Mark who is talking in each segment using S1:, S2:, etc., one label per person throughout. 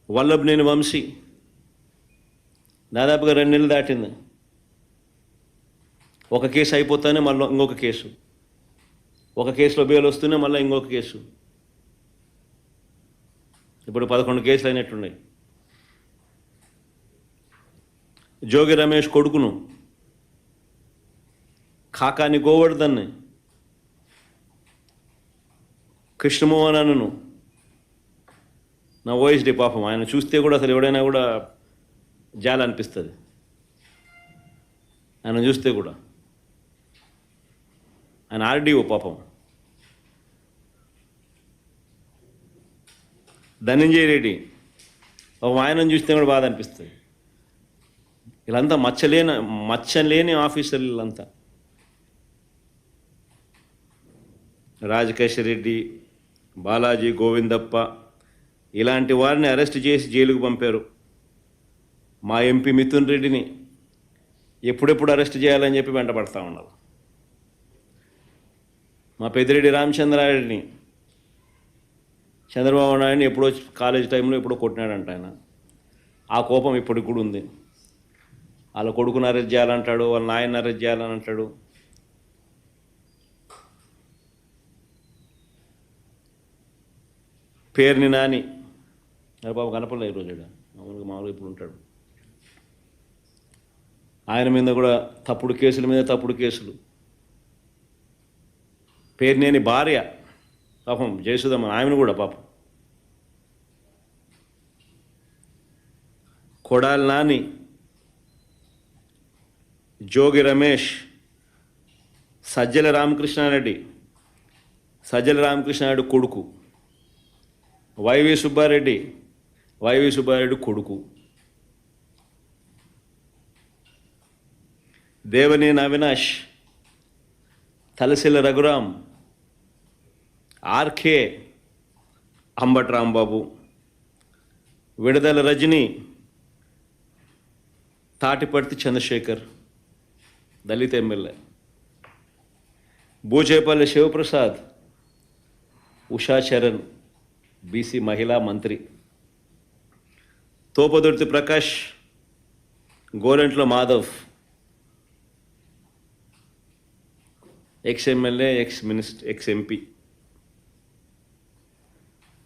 S1: వల్లభనేని వంశీ దాదాపుగా 2 నెలలు దాటింది. ఒక కేసు అయిపోతానే మళ్ళీ ఇంకొక కేసు, ఒక కేసులో బెయిల్ వస్తూనే మళ్ళీ ఇంకొక కేసు. ఇప్పుడు 11 కేసులు అయినట్టున్నాయి. జోగి రమేష్ కొడుకును కాకాని గోవర్ధన్ని, కృష్ణమోహన్ అన్నను, నా ఓఎస్డి పాపం ఆయన చూస్తే కూడా అసలు ఎవడైనా కూడా జాలి అనిపిస్తుంది. ఆయన చూస్తే కూడా ఆయన ఆర్డీఓ పాపం. ధనంజయ రెడ్డి పాపం ఆయనను చూస్తే కూడా బాధ అనిపిస్తుంది. వీళ్ళంతా మచ్చలేని ఆఫీసర్లు వీళ్ళంతా. రాజకేశ్వర రెడ్డి, బాలాజీ, గోవిందప్ప ఇలాంటి వారిని అరెస్ట్ చేసి జైలుకు పంపారు. మా ఎంపీ మిథున్ రెడ్డిని ఎప్పుడెప్పుడు అరెస్ట్ చేయాలని చెప్పి వెంటపడతా ఉన్నారు. మా పెద్దిరెడ్డి రామచంద్రారెడ్డిని చంద్రబాబు నాయుడిని ఎప్పుడో కాలేజ్ టైంలో ఎప్పుడో కొట్టినాడంట ఆయన. ఆ కోపం ఇప్పటికి కూడా ఉంది. వాళ్ళ కొడుకుని అరెస్ట్ చేయాలంటాడు, వాళ్ళ నాయన్ని అరెస్ట్ చేయాలని అంటాడు. పేరుని నాని బాబు కనపడలే ఈరోజు, మామూలుగా ఇప్పుడు ఉంటాడు. ఆయన మీద కూడా తప్పుడు కేసుల మీద తప్పుడు కేసులు. పేరునేని భార్య పాపం జయసుధమ్మ, ఆమెను కూడా పాపం. కొడాలి నాని, జోగి రమేష్, సజ్జల రామకృష్ణారెడ్డి కొడుకు, వైవి సుబ్బారెడ్డి కొడుకు, దేవనేని అవినాష్, తలసిల్ల రఘురాం, ఆర్కే అంబటి రాంబాబు, విడుదల రజని, తాటిపర్తి చంద్రశేఖర్ దళిత ఎమ్మెల్యే, బూచేపల్లి శివప్రసాద్, ఉషా చరణ్ బీసీ మహిళా మంత్రి, Thopudurthi Prakash, Gorantla Madhav ex MLA, ex MP,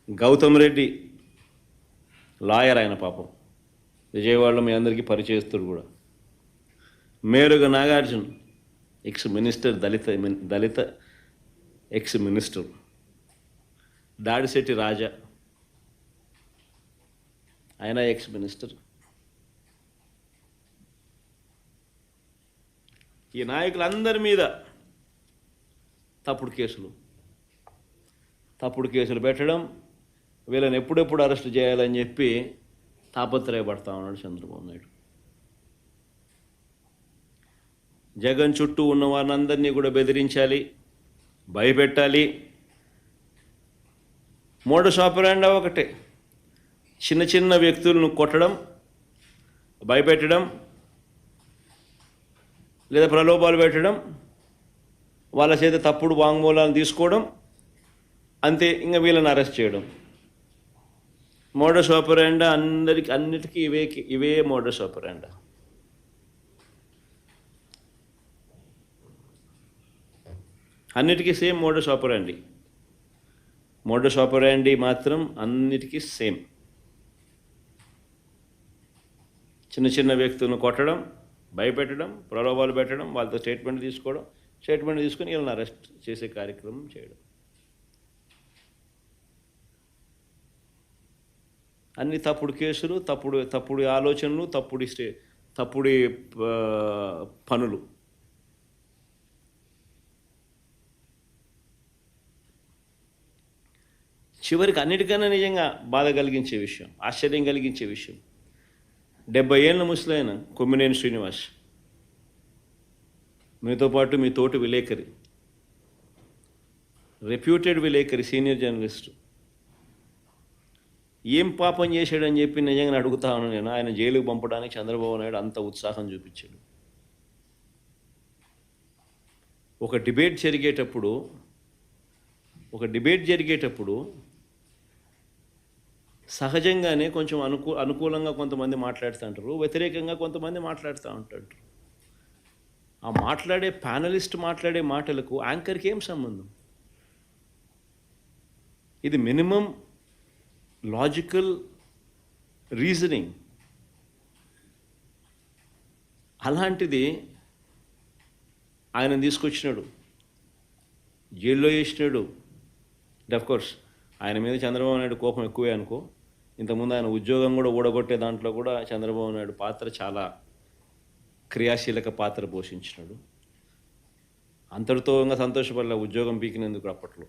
S1: Gautam Reddy lawyer ఆయన పాపం, విజయవాడలో మీ అందరికీ పరిచయస్తుడు కూడా, మేరుగ నాగార్జున్ ఎక్స్-మినిస్టర్, దళిత ఎక్స్-మినిస్టర్, దాడిశెట్టి రాజా ఆయన ఎక్స్-మినిస్టర్. ఈ నాయకులందరి మీద తప్పుడు కేసులు పెట్టడం, వీళ్ళని ఎప్పుడెప్పుడు అరెస్ట్ చేయాలని చెప్పి తాపత్రయపడతా ఉన్నాడు చంద్రబాబు నాయుడు. జగన్ చుట్టూ ఉన్న వారినందరినీ కూడా బెదిరించాలి, భయపెట్టాలి. మోడస్ ఆపరాండా ఒకటే, చిన్న చిన్న వ్యక్తులను కొట్టడం, భయపెట్టడం, లేదా ప్రలోభాలు పెట్టడం, వాళ్ళ చేత తప్పుడు వాంగ్మూలాలను తీసుకోవడం, అంతే. ఇంకా వీళ్ళని అరెస్ట్ చేయడం. మోడస్ ఆపరాండా అన్నిటికీ ఇవే మోడస్ ఆపరాండా. అన్నిటికీ సేమ్ మోడస్ ఆపరాండి మాత్రం అన్నిటికీ సేమ్. చిన్న చిన్న వ్యక్తులను కొట్టడం, భయపెట్టడం, ప్రలోభాలు పెట్టడం, వాళ్ళతో స్టేట్మెంట్ తీసుకొని వీళ్ళని అరెస్ట్ చేసే కార్యక్రమం చేయడం. అన్ని తప్పుడు కేసులు, తప్పుడు ఆలోచనలు, తప్పుడు పనులు. చివరికి అన్నిటికన్నా నిజంగా బాధ కలిగించే విషయం, ఆశ్చర్యం కలిగించే విషయం, 70 ఏళ్ళ ముసలైన కొమ్మినేని శ్రీనివాస్, మీతో పాటు మీ తోటి విలేకరి, రెప్యూటెడ్ విలేకరి, సీనియర్ జర్నలిస్టు, ఏం పాపం చేశాడని చెప్పి నిజంగా అడుగుతా ఉన్నాను నేను. ఆయన జైలుకు పంపడానికి చంద్రబాబు నాయుడు అంత ఉత్సాహం చూపించాడు. ఒక డిబేట్ జరిగేటప్పుడు సహజంగానే కొంచెం అనుకూలంగా కొంతమంది మాట్లాడుతూ ఉంటారు, వ్యతిరేకంగా కొంతమంది మాట్లాడుతూ ఉంటారు. ఆ మాట్లాడే ప్యానలిస్ట్ మాట్లాడే మాటలకు యాంకర్కి ఏం సంబంధం? ఇది మినిమం లాజికల్ రీజనింగ్. అలాంటిది ఆయన తీసుకొచ్చినాడు, జైల్లో వేసినాడు. కోర్స్ ఆయన మీద చంద్రబాబు నాయుడు కోపం ఎక్కువే అనుకో. ఇంతకుముందు ఆయన ఉద్యోగం కూడా ఊడగొట్టే దాంట్లో కూడా చంద్రబాబు నాయుడు పాత్ర చాలా క్రియాశీలక పాత్ర పోషించినాడు. అంతటితో ఇంకా సంతోషపడలే ఉద్యోగం పీకినందుకు. అప్పట్లో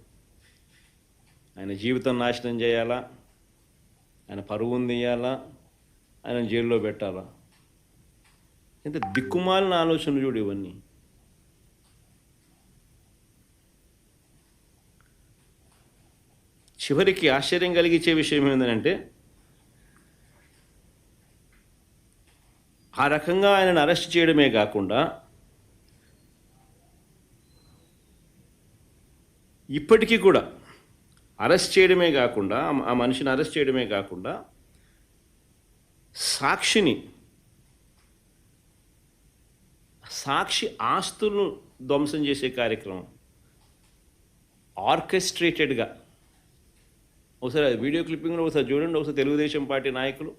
S1: ఆయన జీవితం నాశనం చేయాలా, ఆయన పరువును తీయాలా, ఆయన జైల్లో పెట్టాలా? ఎంత దిక్కుమాలిన ఆలోచనలు చూడు ఇవన్నీ. చివరికి ఆశ్చర్యం కలిగించే విషయం ఏంటంటే, ఆ రకంగా ఆయనను అరెస్ట్ చేయడమే కాకుండా ఇప్పటికీ కూడా అరెస్ట్ చేయడమే కాకుండా ఆ మనిషిని అరెస్ట్ చేయడమే కాకుండా సాక్షి ఆస్తులను ధ్వంసం చేసే కార్యక్రమం ఆర్కెస్ట్రేటెడ్గా. ఒకసారి వీడియో క్లిప్పింగ్లో ఒకసారి చూడండి. ఒకసారి తెలుగుదేశం పార్టీ నాయకులు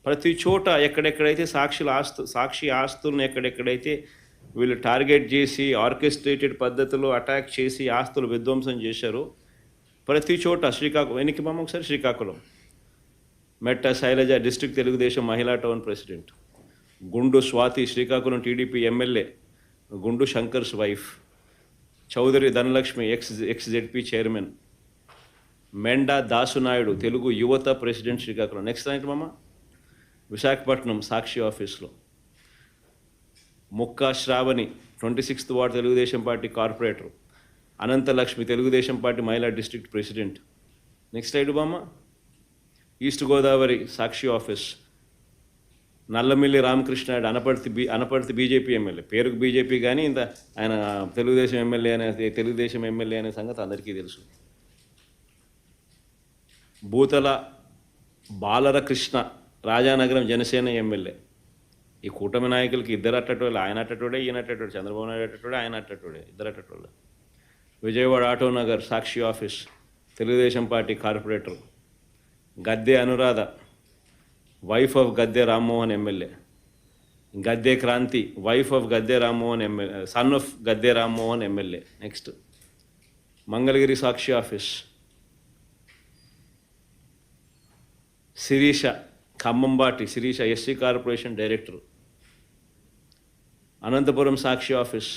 S1: ప్రతి చోట ఎక్కడెక్కడైతే సాక్షి ఆస్తులను ఎక్కడెక్కడైతే వీళ్ళు టార్గెట్ చేసి ఆర్కెస్ట్రేటెడ్ పద్ధతిలో అటాక్ చేసి ఆస్తులు విధ్వంసం చేశారో ప్రతి చోట శ్రీకాకుళం మెట్ట శైలజ డిస్ట్రిక్ట్ తెలుగుదేశం మహిళా టౌన్ ప్రెసిడెంట్, గుండు Swathi Srikakulam TDP MLA, Gundu Shankar's wife, Chowdary Dhanalakshmi ex ZP chairman, Menda Dasunaidu Telugu Yuvatha president Srikakulam. Next night Visakhapatnam Sakshi ఆఫీస్లో Mukka Sravani 26th ward Telugu Desam party corporator, Ananthalakshmi Telugu Desam party Mahila district president. Next side east Godavari Sakshi office Nallamilli Ramakrishnayudu Anaparthi BJP MLA, పేరుకు బీజేపీ కానీ ఇంత ఆయన తెలుగుదేశం ఎమ్మెల్యే అనే సంగతి అందరికీ తెలుసు. భూతల బాలరకృష్ణ రాజానగరం జనసేన ఎమ్మెల్యే. ఈ కూటమి నాయకులకి ఇద్దరు అట్టటోళ్ళు, ఆయన అట్టటోడే ఈయన అట్టటోడే, చంద్రబాబు నాయుడు అట్టటోడే ఆయన అట్టటోడే, ఇద్దరు అట్టటోళ్ళు. Vijayawada Autonagar Sakshi office Telugu Desam party corporator Gadde Anuradha wife of Gadde Rammohan MLA, Gadde Kranthi wife of Gadde Rammohan MLA, son of Gadde Rammohan MLA. Next Mangalagiri Sakshi office Sirisha Khammambati Sirisha SC corporation director. Anantapuram Sakshi office